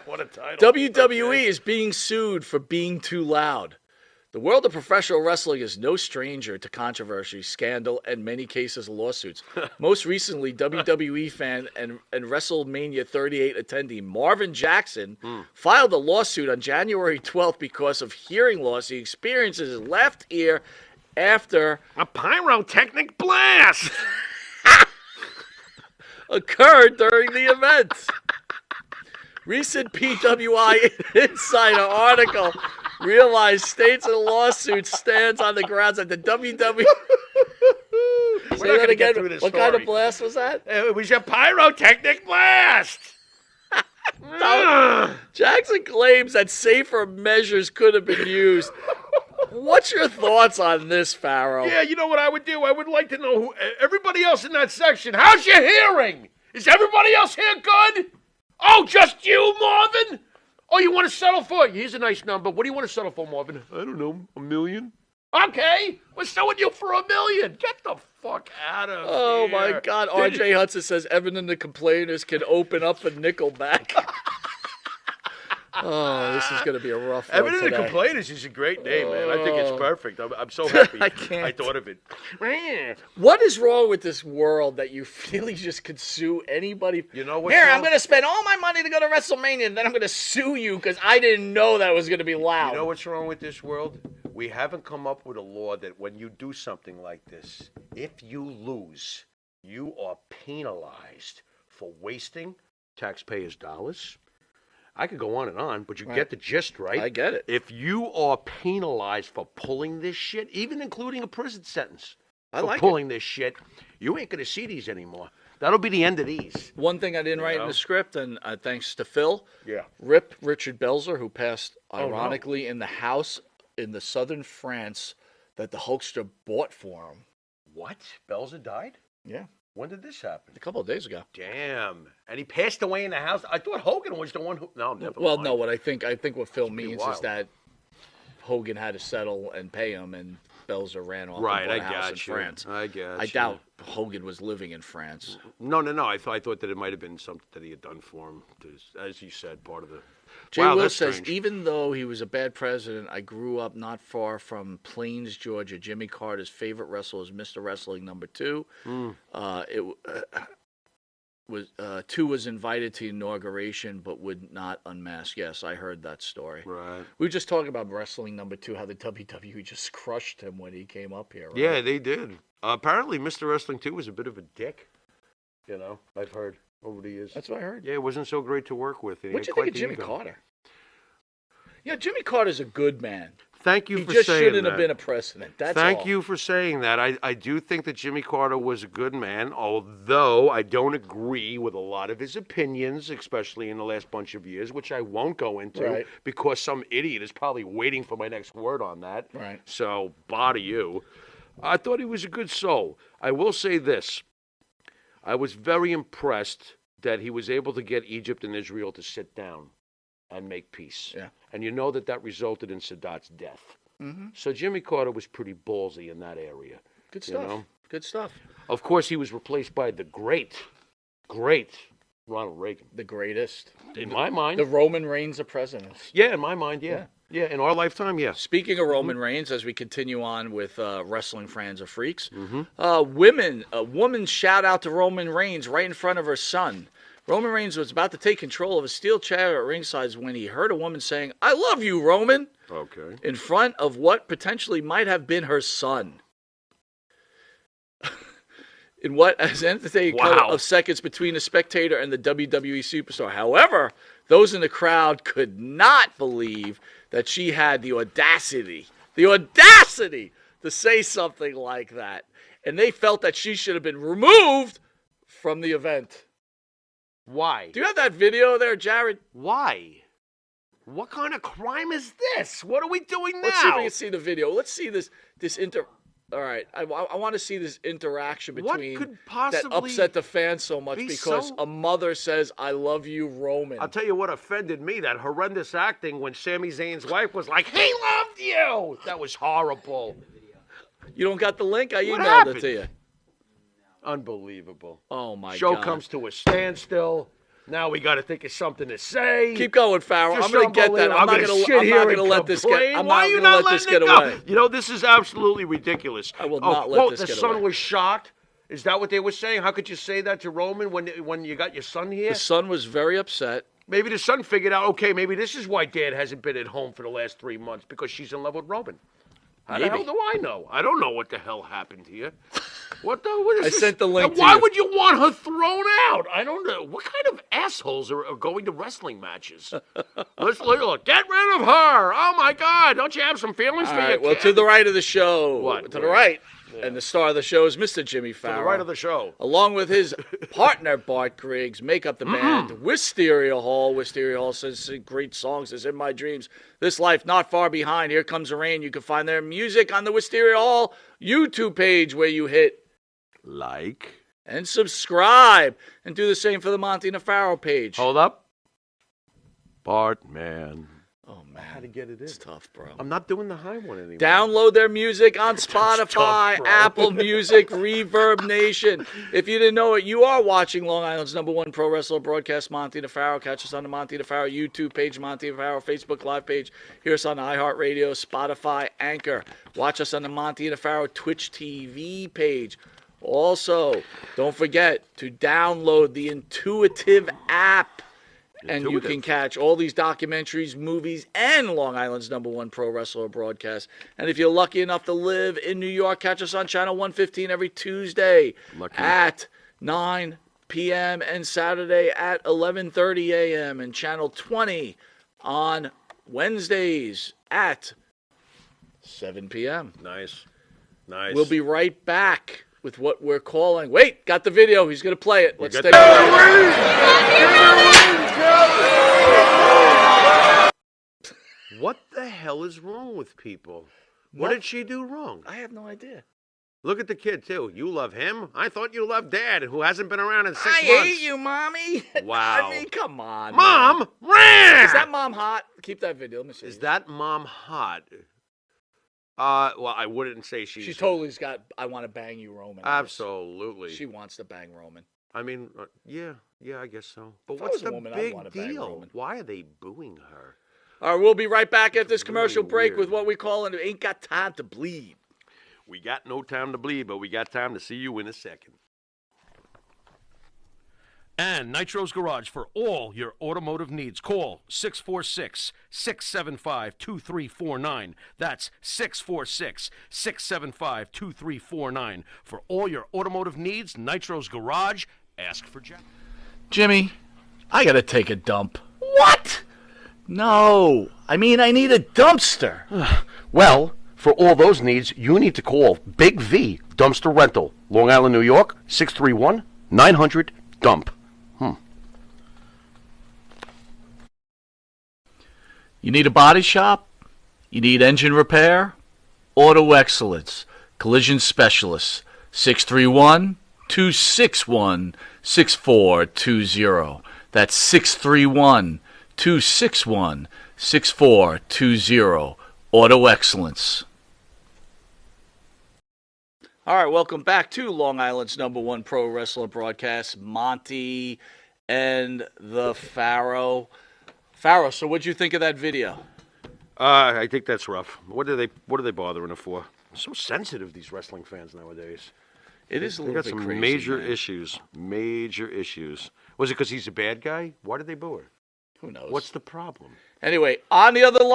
What a title. WWE is being sued for being too loud. The world of professional wrestling is no stranger to controversy, scandal, and many cases lawsuits. Most recently, WWE fan and WrestleMania 38 attendee Marvin Jackson filed a lawsuit on January 12th because of hearing loss he experienced in his left ear after a pyrotechnic blast occurred during the event. Recent PWI Insider article states in the lawsuit stands on the grounds that the WWE. Say that again. What kind of blast was that? It was a pyrotechnic blast. Jackson claims that safer measures could have been used. What's your thoughts on this, Pharaoh? Yeah, you know what I would do? I would like to know who everybody else in that section. How's your hearing? Is everybody else here good? Oh, just you, Marvin? Oh, you want to settle for? Here's a nice number. What do you want to settle for, Marvin? I don't know, $1 million. Okay, we're selling you for $1 million. Get the fuck out of here. Oh, my God. R.J. Hudson says Evan and the Complainers can open up for Nickelback. Oh, this is going to be a rough one Evan and the today. Complainers is a great name, man. I think it's perfect. I'm so happy I thought of it. What is wrong with this world that you feel you just could sue anybody? You know what? Here, I'm going to spend all my money to go to WrestleMania, and then I'm going to sue you because I didn't know that was going to be loud. You know what's wrong with this world? We haven't come up with a law that when you do something like this, if you lose, you are penalized for wasting taxpayers' dollars. I could go on, but you get the gist, right? I get it. If you are penalized for pulling this shit, even including a prison sentence for pulling this shit, you ain't going to see these anymore. That'll be the end of these. One thing I didn't write in the script, and thanks to Phil, yeah, Rip Richard Belzer, who passed ironically in the house in the southern France that the Hulkster bought for him. What? Belzer died? Yeah. When did this happen? A couple of days ago. Damn. And he passed away in the house. I thought Hogan was the one who... No, never Well, mind. no, what I think what Phil means is that Hogan had to settle and pay him, and Belzer ran off and bought a house in France. I got you. I doubt Hogan was living in France. No. I thought that it might have been something that he had done for him. As you said, part of the... Jay Will says, even though he was a bad president, I grew up not far from Plains, Georgia. Jimmy Carter's favorite wrestler was Mr. Wrestling number 2. Two was invited to the inauguration but would not unmask. Yes, I heard that story. Right. We were just talking about Wrestling number 2, how the WWE just crushed him when he came up here. Right? Yeah, they did. Apparently, Mr. Wrestling 2 was a bit of a dick. You know, I've heard over the years. That's what I heard. Yeah, it wasn't so great to work with. What'd you think of Jimmy Carter? Yeah, Jimmy Carter's a good man. Thank you for saying that. He just shouldn't have been a president. That's Thank you for saying that. I do think that Jimmy Carter was a good man, although I don't agree with a lot of his opinions, especially in the last bunch of years, which I won't go into because some idiot is probably waiting for my next word on that. Right. So, bother you. I thought he was a good soul. I will say this. I was very impressed that he was able to get Egypt and Israel to sit down and make peace. Yeah. And you know that resulted in Sadat's death. Mm-hmm. So Jimmy Carter was pretty ballsy in that area. Good stuff. You know? Good stuff. Of course, he was replaced by the great Ronald Reagan. The greatest. In my mind. The Roman Reigns of presidents. Yeah, in my mind, yeah. Yeah, in our lifetime, yeah. Speaking of Roman Reigns, as we continue on with wrestling fans or freaks, a woman shout out to Roman Reigns right in front of her son. Roman Reigns was about to take control of a steel chair at ringside when he heard a woman saying, "I love you, Roman," in front of what potentially might have been her son. In what has entertained of seconds between the spectator and the WWE superstar. However, those in the crowd could not believe that she had the audacity to say something like that. And they felt that she should have been removed from the event. Why? Do you have that video there, Jared? Why? What kind of crime is this? What are we doing now? Let's see if we can see the video. Let's see this All right, I want to see this interaction between what could possibly that upset the fans so much because a mother says, "I love you, Roman." I'll tell you what offended me, that horrendous acting when Sami Zayn's wife was like, "He loved you." That was horrible. You don't got the link? I emailed it to you. Unbelievable. Oh, my God. Show comes to a standstill. Now we got to think of something to say. Keep going, Pharaoh. Just I'm going to get that. I'm not going to let this get. I'm not going to let this get away. You know, this is absolutely ridiculous. I will not let this get away. The son was shocked. Is that what they were saying? How could you say that to Roman when you got your son here? The son was very upset. Maybe the son figured out, okay, maybe this is why Dad hasn't been at home for the last 3 months, because she's in love with Roman. How the hell do I know? I don't know what the hell happened here. What is I this? sent the link to Why you. would you want her thrown out? I don't know. What kind of assholes are going to wrestling matches? Let's look. Get rid of her. Oh, my God. Don't you have some feelings for your kid? Well, to the right of the show. What? To the right. Yeah. And the star of the show is Mr. Jimmy Farrow. To the right of the show. Along with his partner, Bart Griggs, make up the band, Wisteria Hall. Wisteria Hall says great songs. It's In My Dreams. This Life Not Far Behind. Here Comes the Rain. You can find their music on the Wisteria Hall YouTube page, where you hit like and subscribe. And do the same for the Monty the Pharaoh page. Hold up. Bart, man. Oh, man. How to get it in. It's tough, bro. I'm not doing the high one anymore. Download their music on Spotify, tough, Apple Music, Reverb Nation. If you didn't know it, you are watching Long Island's #1 pro wrestler broadcast, Monty the Pharaoh. Catch us on the Monty the Pharaoh YouTube page, Monty the Pharaoh Facebook Live page. Hear us on iHeartRadio, Spotify, Anchor. Watch us on the Monty the Pharaoh Twitch TV page. Also, don't forget to download the Intuitive app. And you can catch all these documentaries, movies, and Long Island's #1 pro wrestler broadcast. And if you're lucky enough to live in New York, catch us on Channel 115 every Tuesday at 9 p.m. and Saturday at 11:30 a.m. and Channel 20 on Wednesdays at 7 p.m. Nice. Nice. We'll be right back with what we're calling. Wait, got the video. He's going to play it. Let's take What the hell is wrong with people? What did she do wrong? I have no idea. Look at the kid, too. You love him? I thought you loved Dad, who hasn't been around in 6 months. I hate you, Mommy. Wow. I mean, come on. Mom! Is that mom hot? Keep that video. Let me see. Is that mom hot? Well, I wouldn't say she's... She totally's got, I want to bang you, Roman. Absolutely. She wants to bang Roman. I mean, yeah, I guess so. But what's the big deal? Why are they booing her? All right, we'll be right back at this commercial break with what we call an Ain't Got Time to Bleed. We got no time to bleed, but we got time to see you in a second. And Nitros Garage for all your automotive needs. Call 646-675-2349. That's 646-675-2349. For all your automotive needs, Nitros Garage. Ask for Jack. Jimmy, I got to take a dump. What? No, I mean I need a dumpster. Well, for all those needs, you need to call Big V Dumpster Rental, Long Island, New York, 631-900-DUMP. You need a body shop? You need engine repair? Auto Excellence, Collision Specialists, 631-261-6420. That's 631-261-6420. Auto Excellence. All right, welcome back to Long Island's #1 pro wrestler broadcast, Monty and the Pharaoh. Pharaoh, so what'd you think of that video? I think that's rough. What are they bothering her for? So sensitive, these wrestling fans nowadays. It is a little bit crazy. They got some major issues. Major issues. Was it because he's a bad guy? Why did they boo her? Who knows? What's the problem? Anyway, on the other line.